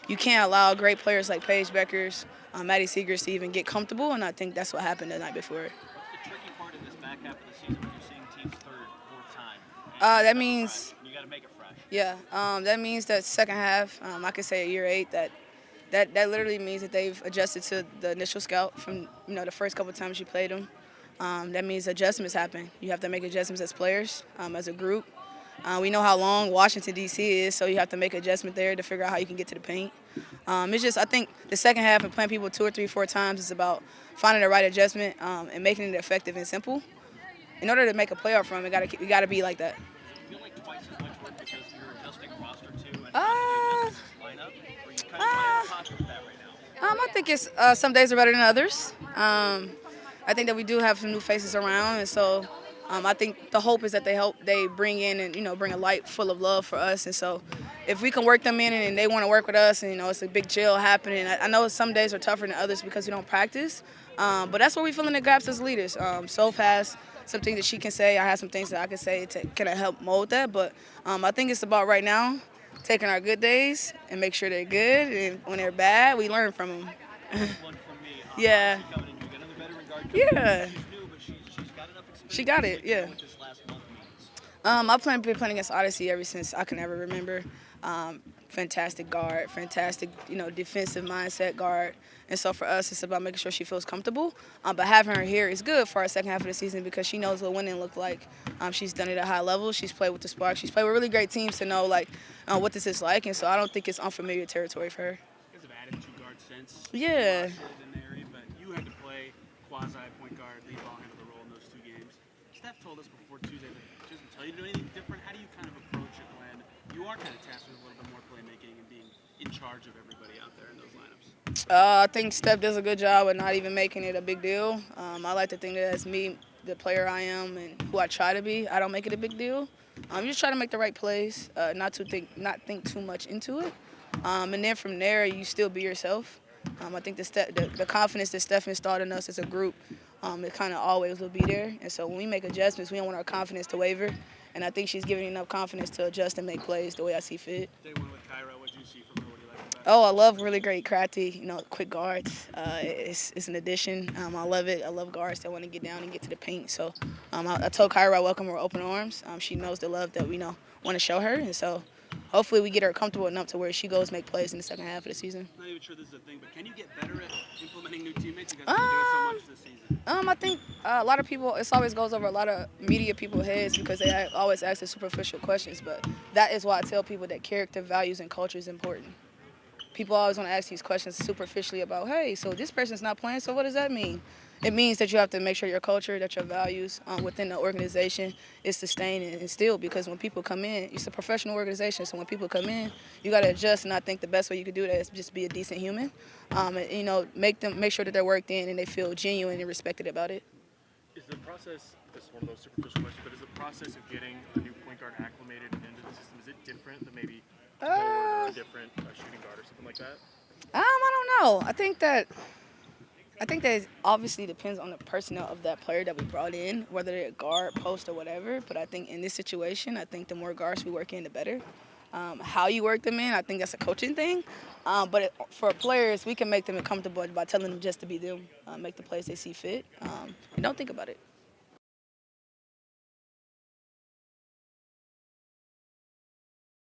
you can't allow great players like Paige Beckers, Maddie Seegers to even get comfortable, and I think that's what happened the night before. What's the tricky part in this back half of the season when you're seeing teams third, fourth time, and That you're stuck fresh, means, and you got to make it fresh? yeah, that means that second half, I could say a year 8, that literally means that they've adjusted to the initial scout from the first couple of times you played them. That means adjustments happen. You have to make adjustments as players, as a group. We know how long Washington, D.C. is, so you have to make adjustment there to figure out how you can get to the paint. It's just, I think the second half and playing people 2 or 3, 4 times is about finding the right adjustment and making it effective and simple. In order to make a playoff run, it got to be like that. Does it feel like twice as much work because you're adjusting roster too and trying Uh, to adjust this lineup? Or are you kind of playing on top of that right now? I think it's some days are better than others. I think that we do have some new faces around, and so I think the hope is that they bring in and bring a light full of love for us, and so if we can work them in and they want to work with us, and it's a big chill happening. I know some days are tougher than others because we don't practice, but that's where we fill in the gaps as leaders. Soph has some things that she can say. I have some things that I can say to kind of help mold that, but I think it's about right now taking our good days and make sure they're good, and when they're bad, we learn from them. One from me. Yeah. Obviously coming in, you get another veteran guard coming Yeah. in. She's new, but she's got enough experience. She got it, to know yeah. what this last month means. Been playing against Odyssey ever since I can ever remember. Fantastic guard, fantastic, defensive mindset guard. And so for us, it's about making sure she feels comfortable. But having her here is good for our second half of the season because she knows what winning looks like. She's done it at high level. She's played with the Sparks. She's played with really great teams to know what this is like. And so I don't think it's unfamiliar territory for her. You guys have added 2 guards since. Yeah. In the area, but you had to play quasi point guard, lead ball handle the role in those 2 games. Steph told us before Tuesday that she doesn't tell you to do anything different. How do you kind of approach it when you are kind of tasked with a little bit more playmaking and being in charge of everybody out there in those lineups? I think Steph does a good job of not even making it a big deal. I like to think that as me, the player I am, and who I try to be, I don't make it a big deal. You just try to make the right plays, not think too much into it, and then from there you still be yourself. I think the confidence that Steph installed in us as a group, it kind of always will be there. And so when we make adjustments, we don't want our confidence to waver. And I think she's giving enough confidence to adjust and make plays the way I see fit. Day 1 with Kyra, what did you see from her? What do you like about Oh, I love really great crafty, quick guards. It's an addition. I love it. I love guards that want to get down and get to the paint. So I told Kyra I welcome her with open arms. She knows the love that we want to show her, and so hopefully we get her comfortable enough to where she goes make plays in the second half of the season. I'm not even sure this is a thing, but can you get better at implementing new teammates? You guys have been doing so much this season. I think a lot of people, it always goes over a lot of media people's heads because they always ask the superficial questions, but that is why I tell people that character, values, and culture is important. People always want to ask these questions superficially about, hey, so this person's not playing, so what does that mean? It means that you have to make sure your culture, that your values within the organization is sustained and instilled, because when people come in, it's a professional organization, so when people come in, you got to adjust, and I think the best way you could do that is just be a decent human, and, make sure that they're worked in and they feel genuine and respected about it. Is the process, this is one of those superficial questions, but is the process of getting a new point guard acclimated and into the system, is it different than maybe a forward or a different shooting guard or something like that? I don't know. I think that it obviously depends on the personnel of that player that we brought in, whether they're guard, post, or whatever. But I think in this situation, I think the more guards we work in, the better. How you work them in, I think that's a coaching thing. For players, we can make them comfortable by telling them just to be them, make the plays they see fit, and don't think about it.